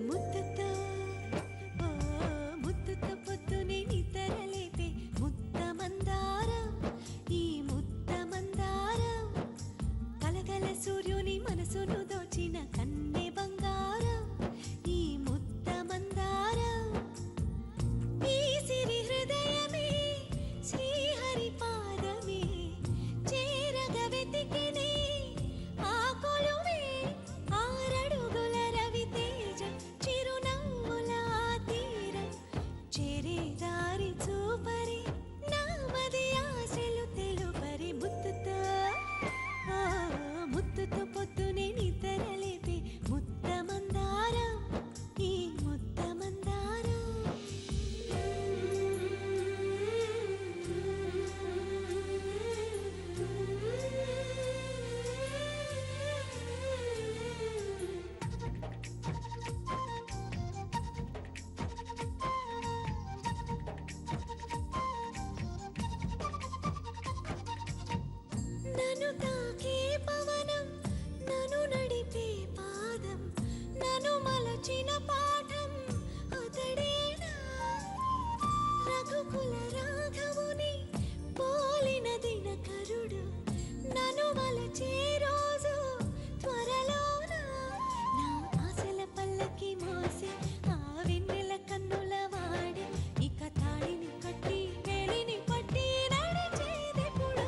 ముద్దుతో ముద్దుతో పొద్దునే నిద్రలేపే ముద్ద మందారం ఈ ముద్ద మందారం కలగల సూర్యుని మనసును దోచిన కన్నె బంగారం ఈ ముద్ద మందారం ఈ సిరి హృదయమే శ్రీహరి పాదమే చేరగ వెతికినే ఆ కొలువే ఆరడుగుల రవితేజం చిరునవ్వుల తీరం చేరే దారి చూపరి నామది ఆశలు తెలుపరి ముద్దుతో ముద్దుతో పొద్దునే నిద్రలేపే ముద్ద మందారం ఈ ముద్ద మందారం నన్ను తాకే పవనం నన్ను నడిపే పాదం నన్ను మలచిన పాఠం అతడేనా రఘుకుల రాఘవుని పోలిన దినకరుడు నన్ను మలచే రోజు త్వరలోన నా ఆశల పల్లకి మోసి ఆ వెన్నెల కన్నుల వాడి ఇక తాళిని కట్టి వేలిని పట్టి నడిచేదెప్పుడు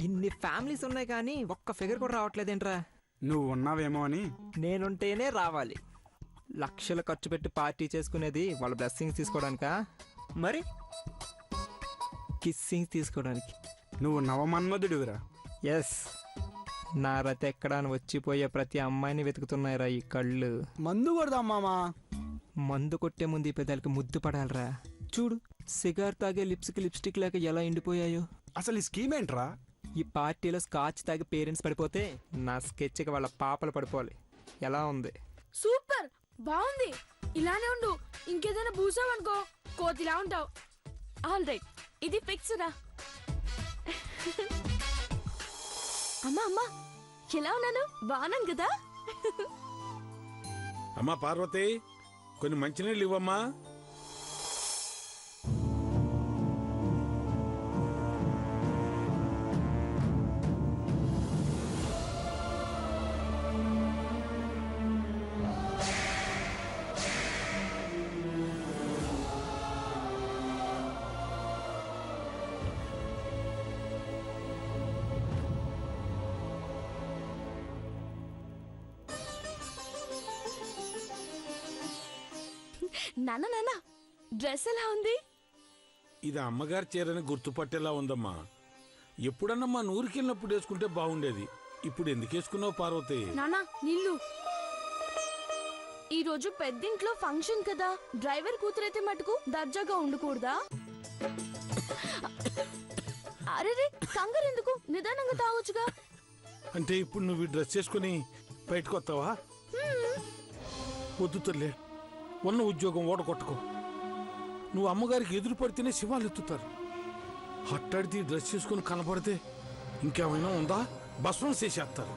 ఇన్ని ఫ్యామిలీస్ ఉన్నాయి కానీ ఒక్క ఫిగర్ కూడా రావట్లేదేంట్రా? నువ్వు ఉన్నావేమో అని. నేనుంటేనే రావాలి. లక్షలు ఖర్చు పెట్టి పార్టీ చేసుకునేది వాళ్ళ బ్లెస్సింగ్స్ తీసుకోవడానికా? మరి కిస్సింగ్స్ తీసుకోవడానికి. నువ్వు నవమన్మధుడివిరా. ఎస్, నా రథ ఎక్కడా అని వచ్చిపోయే ప్రతి అమ్మాయిని వెతుకుతున్నాయిరా ఈ కళ్ళు. మందు కొడదాం మామా. మందు కొట్టే ముందు ఈ పెదాలకి ముద్దు పడాలరా. చూడు, సిగార్ తాగే లిప్స్కి లిప్స్టిక్ లేక ఎలా ఎండిపోయాయో. అసలు ఈ స్కీమ్ ఏంట్రా? ఈ పార్టీలో స్కాచ్ తాగి పేరెంట్స్ పడిపోతే నా స్కెచ్కి వాళ్ళ పాపలు పడిపోవాలి. ఎలా ఉంది? సూపర్, బాగుంది. ఇలానే ఉండు. ఇంకేదైనా పూసావనుకో కోతిలా ఉంటావు. ఆల్ రైట్, ఇది ఫిక్స్ రా. అమ్మా అమ్మా, ఎలా ఉన్నాను? బాగున్నాను కదా? అమ్మా పార్వతి, కొన్ని మంచినీళ్ళు ఇవ్వమ్మా. నాన్న నాన్న, డ్రెస్ ఎలా ఉంది? ఇది అమ్మగారి చీరని గుర్తుపట్టేలా ఉందమ్మా. ఎప్పుడన్నా మా నూరికి వెళ్ళినప్పుడు వేసుకుంటే బాగుండేది. ఇప్పుడు ఎందుకు వేసుకున్నావు పార్వతి? నానా నీళ్ళు. ఈ రోజు పెద్దింట్లో ఫంక్షన్ కదా, డ్రైవర్ కూతురైతే మటుకు దర్జాగా ఉండకూడదా? అరే, కంగారు ఎందుకు? నిదానంగా తాగొచ్చుగా. అంటే ఇప్పుడు నువ్వు ఈ డ్రెస్ చేసుకుని బయటకు వస్తావా? వద్దు తల్లే, ఉన్న ఉద్యోగం ఓడగొట్టుకో. నువ్వు అమ్మగారికి ఎదురు పడితేనే శివాలు ఎత్తుతారు. హట్టాడితే డ్రెస్ చేసుకుని కనపడితే ఇంకేమైనా ఉందా? భస్మం చేసేస్తారు.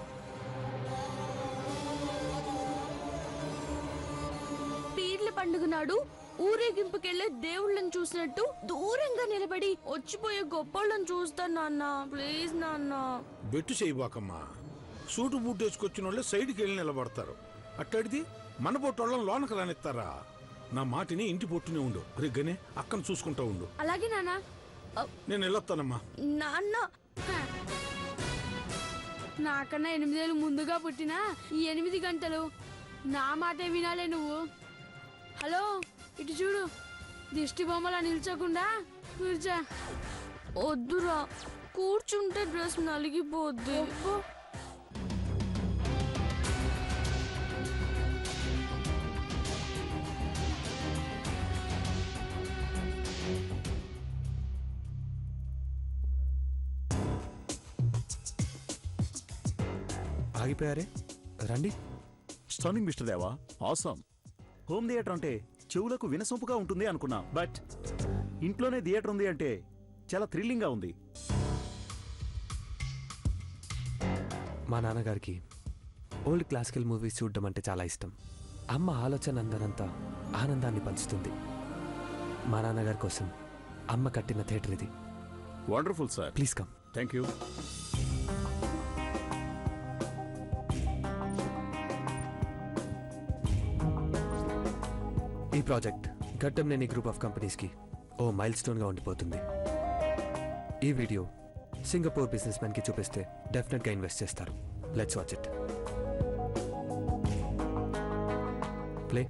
పీర్ల పండుగ నాడు ఊరేగింపుకెళ్లే దేవుళ్ళని చూసినట్టు దూరంగా నిలబడి వచ్చిపోయే గొప్పోళ్ళని చూస్తాను నాన్న. ప్లీజ్ నాన్న. బెట్టు చేయబాకమ్మా. సూటు బూట్ వేసుకొచ్చిన వాళ్ళే సైడ్కి వెళ్ళి నిలబడతారు. అట్టడిది మన పొట్టోళ్ళని లోనకు రానిస్తారా? నా మాటిని ఇంటి పొట్టునే ఉండు. రే గనే అక్కను చూసుకుంటా ఉండు. అలాగే నాన్న. నేను వెళ్ళొస్తానమ్మా. నాన్న నాకన్నా 8 ఏళ్ళు ముందుగా పుట్టిన ఈ 8 గంటలు నా మాటే వినాలే నువ్వు. హలో, ఇటు చూడు. దిష్టి బొమ్మలా నిల్చోకుండా కూర్చో. వద్దురా, కూర్చుంటే డ్రెస్ నలిగిపోద్ది. ఆగిపోయారే, రండి. స్టన్నింగ్ మిస్టర్ దేవా, ఆసమ్. హోమ్ థియేటర్ అంటే చెవులకు వినసొంపుగా ఉంటుంది అనుకున్నా, బట్ ఇంట్లోనే థియేటర్ ఉంది అంటే చాలా థ్రిల్లింగ్గా ఉంది. మా నాన్నగారికి ఓల్డ్ క్లాసికల్ మూవీస్ చూడడం అంటే చాలా ఇష్టం. అమ్మ ఆలోచన అందనంతా ఆనందాన్ని పంచుతుంది. మా నాన్నగారి కోసం అమ్మ కట్టిన థియేటర్ ఇది. Wonderful sir. Please come. Thank you. ఈ ప్రాజెక్ట్ ఘట్టంనేని గ్రూప్ ఆఫ్ కంపెనీస్కి ఓ మైల్ స్టోన్గా ఉండిపోతుంది. ఈ వీడియో సింగపూర్ బిజినెస్ మ్యాన్కి చూపిస్తే డెఫినెట్గా ఇన్వెస్ట్ చేస్తారు. Let's watch it. ప్లే.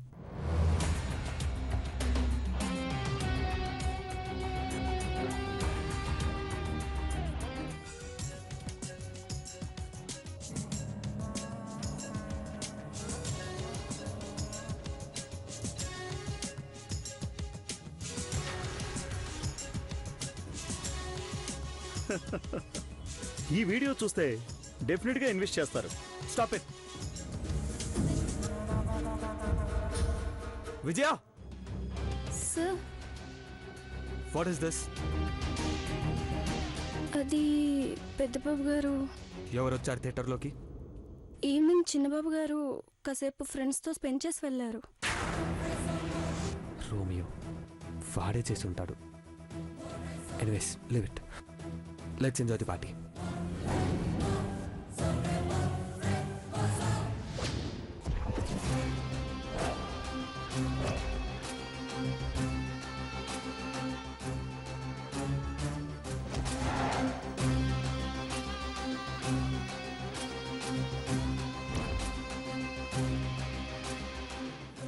ఈ వీడియో చూస్తే డెఫినెట్గా ఇన్వెస్ట్ చేస్తారు. Stop it. Vijaya, sir, what is this? అది పెద్దబాబు గారు. ఎవరు వచ్చారు థియేటర్లోకి? ఈవినింగ్ చిన్నబాబు గారు కాసేపు ఫ్రెండ్స్తో స్పెండ్ చేసి వెళ్ళారు. రోమియో వాడే చేసి ఉంటాడు. Anyways, leave it. Let's enjoy the party.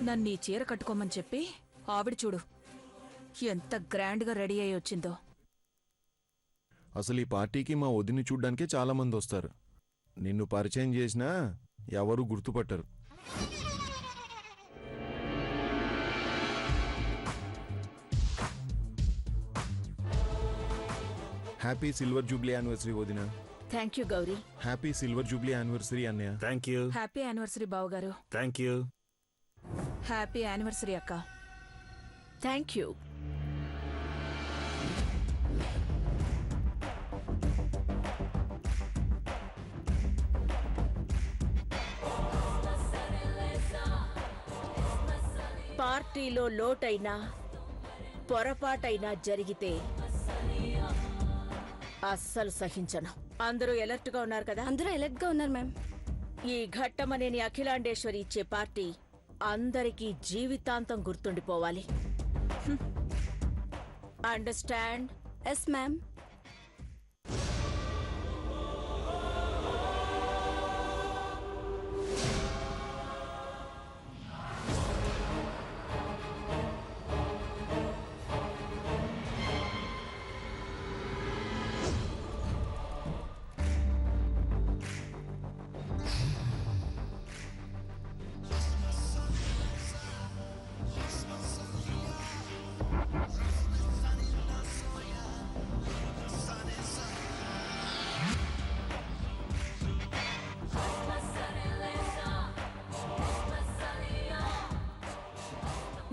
నన్ను ఈ చీర కట్టుకోమని చెప్పి ఆవిడ చూడు ఎంత గ్రాండ్గా రెడీ అయ్యి వచ్చిందో. అసలు ఈ పార్టీకి మా వదిని చూడ్డానికే చాలా మంది వస్తారు. నిన్ను పరిచయం చేసినా ఎవరు గుర్తుపట్టరు. హ్యాపీ సిల్వర్ జూబ్లీ యానివర్సరీ వదిన. Thank you Gowri. Happy silver jubilee anniversary అన్నయ్య. Thank you. హ్యాపీ యానివర్సరీ బావగారు. Thank you. హ్యాపీ యానివర్సరీ అక్క. Thank you. పార్టీలో లోటైనా పొరపాటైనా జరిగితే అస్సలు సహించను. అందరూ ఎలర్ట్ గా ఉన్నారు కదా? అందరూ ఎలర్ట్ గా ఉన్నారు మ్యామ్. ఈ ఘట్టమనేని అఖిలాండేశ్వరి ఇచ్చే పార్టీ అందరికీ జీవితాంతం గుర్తుండిపోవాలి. అండర్స్టాండ్? Yes ma'am.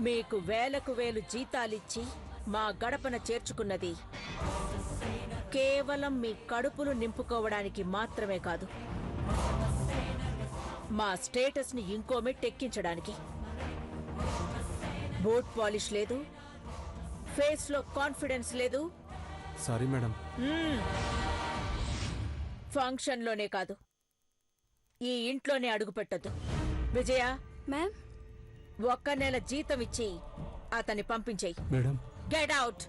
మీకు వేలకు వేలు జీతాలిచ్చి మా గడపన చేర్చుకున్నది కేవలం మీ కడుపులు నింపుకోవడానికి మాత్రమే కాదు, మా స్టేటస్ ని ఇంకో మెట్టెక్కించడానికి. బూట్ పాలిష్ లేదు, ఫేస్ లో కాన్ఫిడెన్స్ లేదు. Sorry madam. ఫంక్షన్లోనే కాదు, ఈ ఇంట్లోనే అడుగు పెట్టద్దు. విజయ మ్యామ్, 1 నెల జీతం ఇచ్చి అతన్ని పంపించేయి. Madam get out.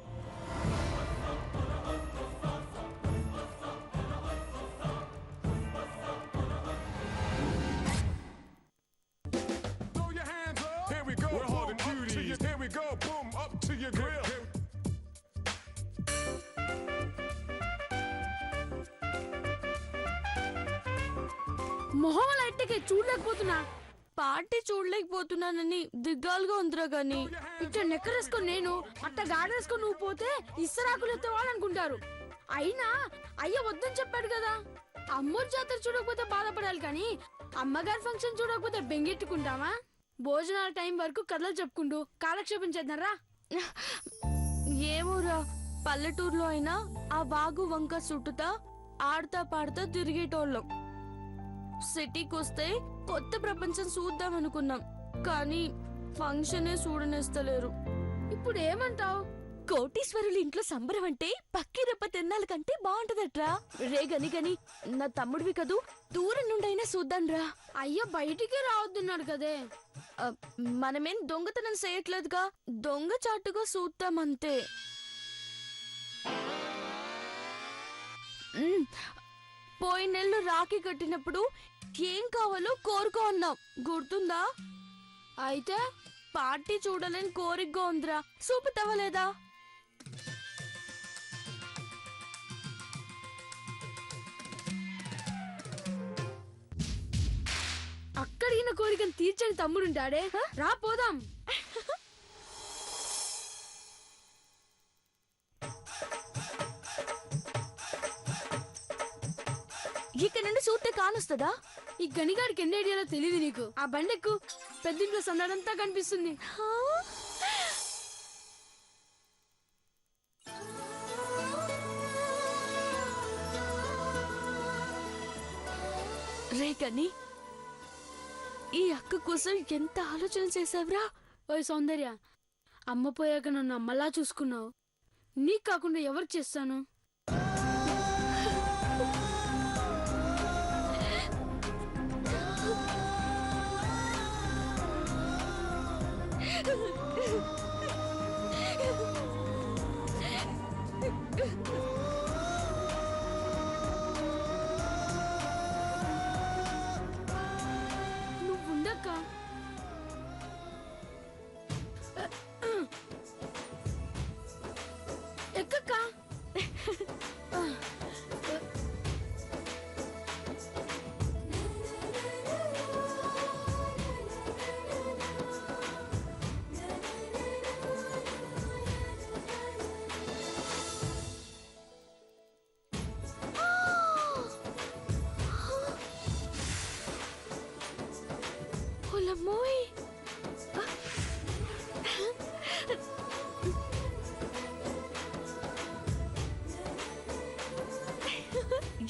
మొహం లైట్కి చూడలేకపోతున్నా. పార్టీ చూడలేకపోతున్నానని దిగ్గాలుగా ఉందిరా గాని. ఇట్లా నెక్కరేసుకొని నేను అట్ట గాడేసుకొని నువ్వు పోతే ఇస్తరాకులు ఎత్తేవాళ్ళు అనుకుంటారు. అయినా అయ్య వద్దని చెప్పాడు కదా. అమ్మోరు జాతర చూడకపోతే బాధపడాలి కానీ అమ్మగారి ఫంక్షన్ చూడకపోతే బెంగెట్టుకుంటావా? భోజనాల టైం వరకు కథలు చెప్పుకుంటూ కాలక్షేపం చేద్దారా. ఏమోరా, పల్లెటూరులో అయినా ఆ వాగు వంక చుట్టుతా ఆడతా పాడుతా తిరిగేటోళ్ళం. సిటీకి వస్తే కొత్త ప్రపంచం చూద్దాం అనుకున్నాం కానీ ఫంక్షనే చూడనేస్తలేరు. ఇప్పుడు ఏమంటావు? కోటీశ్వరుల ఇంట్లో సంబరం అంటే పక్కిరప్ప తిన్నాల కంటే బాగుంటదట్రా. రే గని గని నా తమ్ముడివి కదూ, దూరం నుండైనా చూద్దాంరా. అయ్యో బయటికి రావద్దున్నాడు కదే. మనమేం దొంగతనం చేయట్లేదుగా, దొంగ చాటుగా చూద్దామంతే. పోయిన నెలలో రాఖీ కట్టినప్పుడు ఏం కావాలో కోరుకో అన్నాం, గుర్తుందా? అయితే పార్టీ చూడాలని కోరికగా ఉందిరా, చూపుతావలేదా? అక్కడిగిన కోరికను తీర్చని తమ్ముడుంటాడే. రా పోదాం. ఇక్కడ నుండి చూస్తే కానొస్తుందా? ఈ గనిగాడికి ఎన్ని ఐడియాలో తెలియదు నీకు. ఆ బండెక్కు, పెద్దింట్లో సందడంతా కనిపిస్తుంది. రే కని, ఈ అక్క కోసం ఎంత ఆలోచన చేసావురా? ఓయ్ సౌందర్య, అమ్మ పోయాక నన్ను అమ్మలా చూసుకున్నావు. నీకు కాకుండా ఎవరికి చేస్తాను? నువ్వుండక్క. ఎక్కక్క. ఓలమ్మోయ్,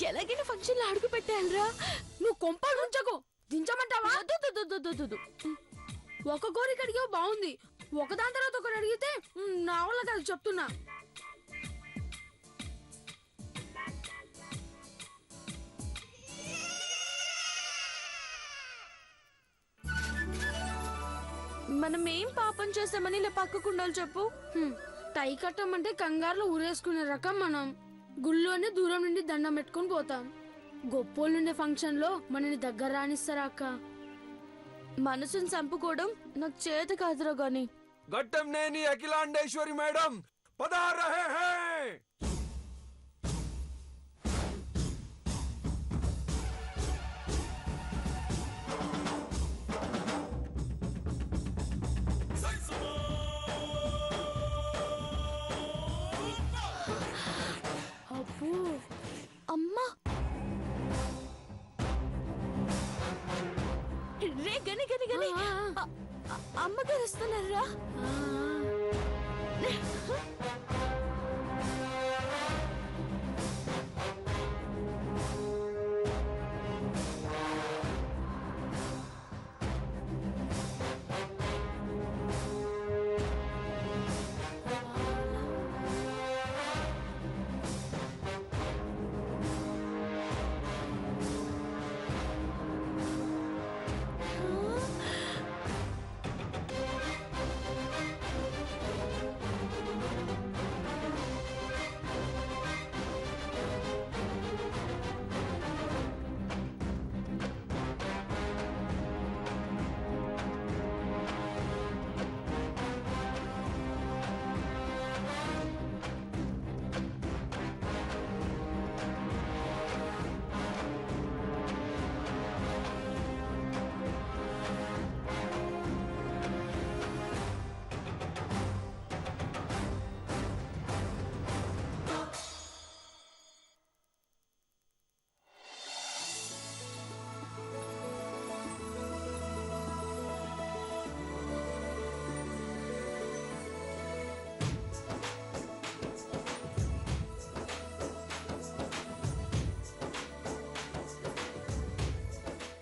ఎలాగైనా ఫంక్షన్ లో అడుగు పెట్టాలరా. నువ్వు కొంపలు ఉంచకు. దించమంటావా? ఒక కోరిక అడిగావు బాగుంది, ఒకదాని తర్వాత ఒకటి అడిగితే నా వల్ల కాదు చెప్తున్నా. మనం ఏం పాపం చేస్తామని ఇలా పక్కకుండాలి చెప్పు. టై కట్టమంటే కంగారులో ఊరేసుకునే రకం మనం. గుళ్ళోనే దూరం నుండి దండం పెట్టుకుని పోతాం. గొప్పోళ్ళుండే ఫంక్షన్ లో మనని దగ్గర రానిస్తారా అక్క? మనసుని చంపుకోవడం నాకు చేత కాదురా గాని. గట్టంనేని అఖిలాండేశ్వరి మేడం పధార్ రహే హై. అబ్బో, అమ్మా రే గని గని గని, అమ్మగారు వస్తున్నారా?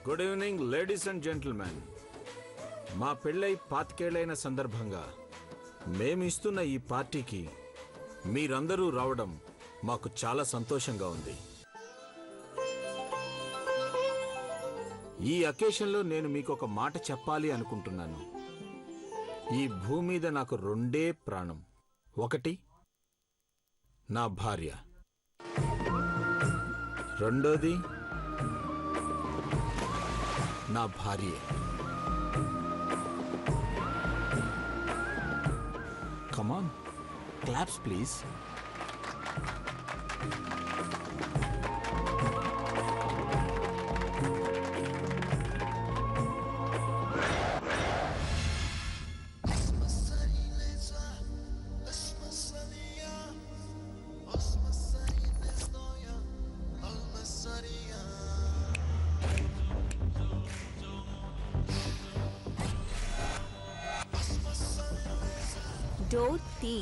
Good evening ladies and gentlemen. మా పెళ్ళై 25 ఏళ్లైన సందర్భంగా మేమిస్తున్న ఈ పార్టీకి మీరందరూ రావడం మాకు చాలా సంతోషంగా ఉంది. ఈ అకేషన్లో నేను మీకు ఒక మాట చెప్పాలి అనుకుంటున్నాను. ఈ భూమి మీద నాకు 2 ప్రాణం. ఒకటి నా భార్య, రెండోది నా భార్య. కమాన్, క్లాప్స్ ప్లీజ్. డోర్ తీ.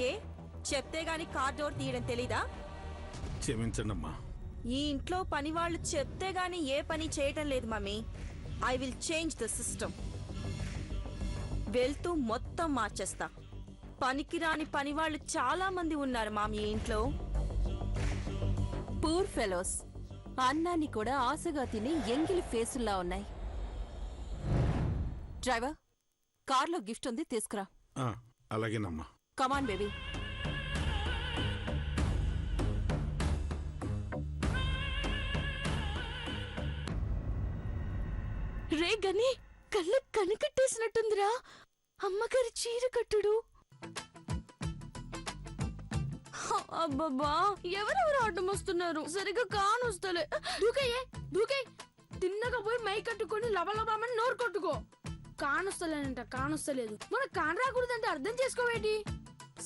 ఏ చెప్తే గాని కార్ డోర్ తీయడం తెలీదా? క్షమించండమ్మా. ఈ ఇంట్లో పని వాళ్ళు చెప్తే గాని ఏ పని చేయటం లేదు mummy. I will change the system. వెళ్తూ మొత్తం మార్చేస్తా. పనికిరాని పని వాళ్ళు చాలా మంది ఉన్నారు మామీ ఇంట్లో. పూర్ ఫెలోస్, అన్నాన్ని కూడా ఆశగా తిని ఎంగిలి ఫేసుల్లా ఉన్నాయి. డ్రైవర్, కార్లో గిఫ్ట్ ఉంది, తీసుకురా. అలాగేనమ్మా. Come on baby. రే గని, కళ్ళకు కనికట్టేసినట్టుందిరా అమ్మగారి చీర కట్టుడు. అబ్బబ్బా, ఎవరెవరు అడ్డం వస్తున్నారు? సరిగా కానొస్తలే. దూకయ్యే దూకే. తిన్నగా పోయి మై కట్టుకొని లబలబామని నోరు కొట్టుకో. కానొస్తలేనంట, కానొస్తలేదు. మన కాన్ రాకూడదంటే అర్థం చేసుకోవేటి?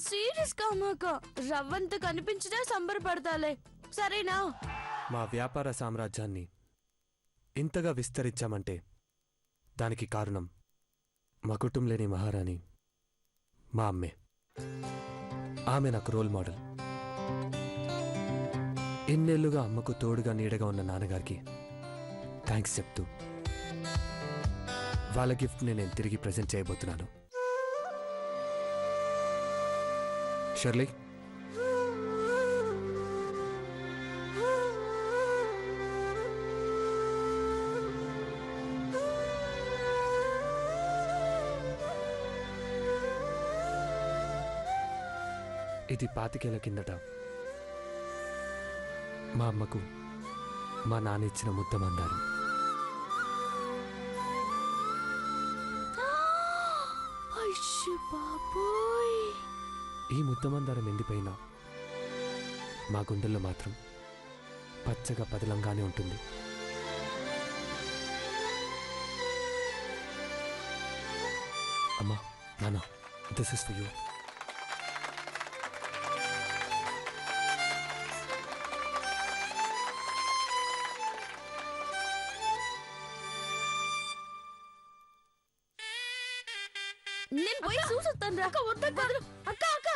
సీరియస్ గా అమ్మాక రవ్వంత కనిపించినా సంబరపడతాలే, సరేనా? మా వ్యాపార సామ్రాజ్యాన్ని ఇంతగా విస్తరించామంటే దానికి కారణం మా కుటుంబలేని మహారాణి మా అమ్మే. ఆమె నాకు రోల్ మోడల్. ఇన్నేళ్లుగా అమ్మకు తోడుగా నీడగా ఉన్న నాన్నగారికి థ్యాంక్స్ చెప్తూ వాళ్ళ గిఫ్ట్ని నేను తిరిగి ప్రజెంట్ చేయబోతున్నాను. షర్లీ, ఇది 25 ఏళ్ల కిందట మా అమ్మకు మా నాన్న ఇచ్చిన ముద్దమందారం. ఈ ముద్దమందారం ఎండిపోయినా మా గుండెల్లో మాత్రం పచ్చగా పదిలంగానే ఉంటుంది. అమ్మా, నాన్న, దిస్ ఇస్ ఫర్ యూ. నేను పోయి చూసొస్తాను. అక్క వద్దక్క, అక్క అక్క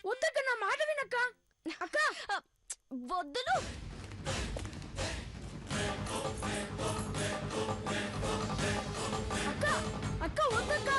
వద్దక్క, నా మాట వినక్క. అక్క వద్దులు. అక్క అక్క వద్దక్క.